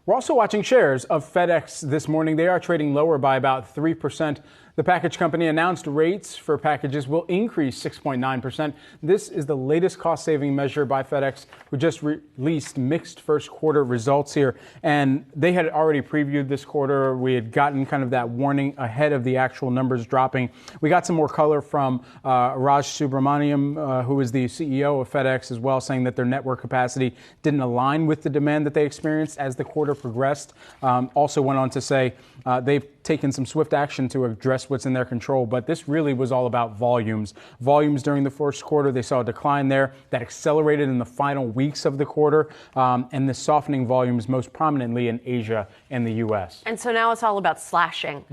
We're also watching shares of FedEx this morning. They are trading lower by about 3%. The package company announced rates for packages will increase 6.9%. This is the latest cost-saving measure by FedEx, who just released mixed first quarter results here. And they had already previewed this quarter. We had gotten kind of that warning ahead of the actual numbers dropping. We got some more color from Raj Subramaniam, who is the CEO of FedEx as well, saying that their network capacity didn't align with the demand that they experienced as the quarter progressed. Also went on to say they've taken some swift action to address what's in their control, but this really was all about volumes. Volumes during the first quarter, they saw a decline there that accelerated in the final weeks of the quarter, and the softening volumes most prominently in Asia and the U.S. And so now it's all about slashing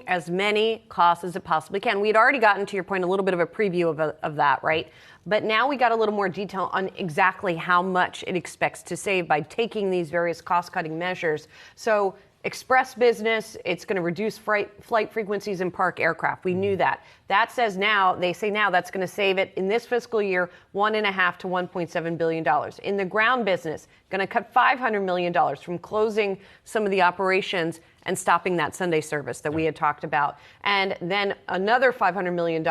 as many costs as it possibly can. We had already gotten, to your point, a little bit of a preview of that, right? But now we got a little more detail on exactly how much it expects to save by taking these various cost-cutting measures. So express business, it's going to reduce flight frequencies and park aircraft. We knew that. They say now that's going to save it in this fiscal year $1.5 to $1.7 billion. In the ground business, going to cut $500 million from closing some of the operations and stopping that Sunday service that we had talked about. And then another $500 million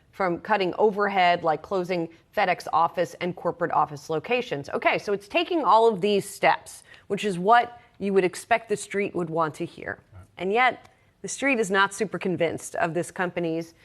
from cutting overhead, like closing FedEx office and corporate office locations. Okay, so it's taking all of these steps, which is what you would expect the street would want to hear. And yet, the street is not super convinced of this company's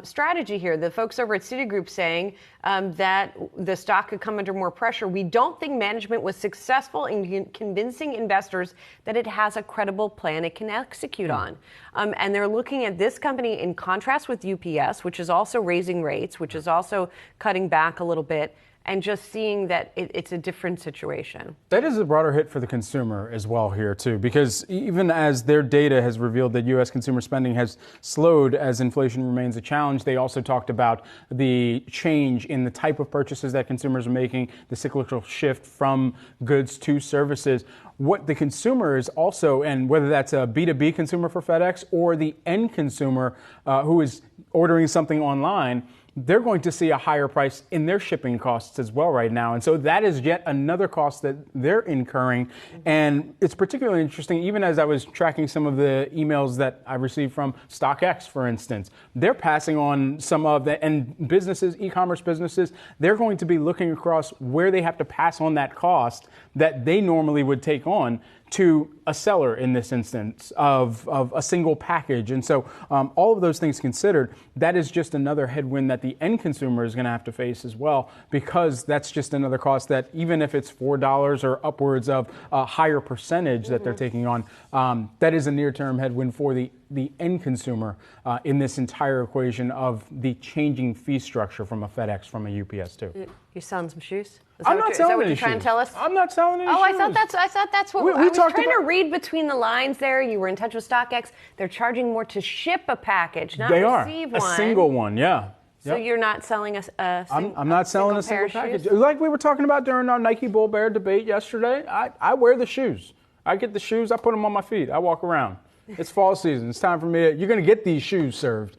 strategy here. The folks over at Citigroup saying that the stock could come under more pressure. We don't think management was successful in convincing investors that it has a credible plan it can execute on. And they're looking at this company in contrast with UPS, which is also raising rates, which is also cutting back a little bit, and just seeing that it's a different situation. That is a broader hit for the consumer as well here, too, because even as their data has revealed that U.S. consumer spending has slowed as inflation remains a challenge, they also talked about the change in the type of purchases that consumers are making, the cyclical shift from goods to services. What the consumer is also, and whether that's a B2B consumer for FedEx or the end consumer who is ordering something online, they're going to see a higher price in their shipping costs as well right now. And so that is yet another cost that they're incurring. And it's particularly interesting, even as I was tracking some of the emails that I received from StockX, for instance, they're passing on some of that, and businesses, e-commerce businesses, they're going to be looking across where they have to pass on that cost that they normally would take on to a seller in this instance of a single package. And so all of those things considered, that is just another headwind that the end consumer is going to have to face as well, because that's just another cost that even if it's $4 or upwards of a higher percentage that they're taking on, that is a near-term headwind for the end consumer in this entire equation of the changing fee structure from a FedEx, from a UPS too. You're selling some shoes? I'm not selling any shoes. Is that what you're trying to tell us? I'm not selling any shoes. I thought that's what I was trying to read between the lines there. You were in touch with StockX. They're charging more to ship a package, not receive one. A single one, yeah. So you're not selling I'm not selling a single package. Like we were talking about during our Nike Bull Bear debate yesterday, I wear the shoes. I get the shoes, I put them on my feet, I walk around. It's fall season. It's time for me. You're going to get these shoes served.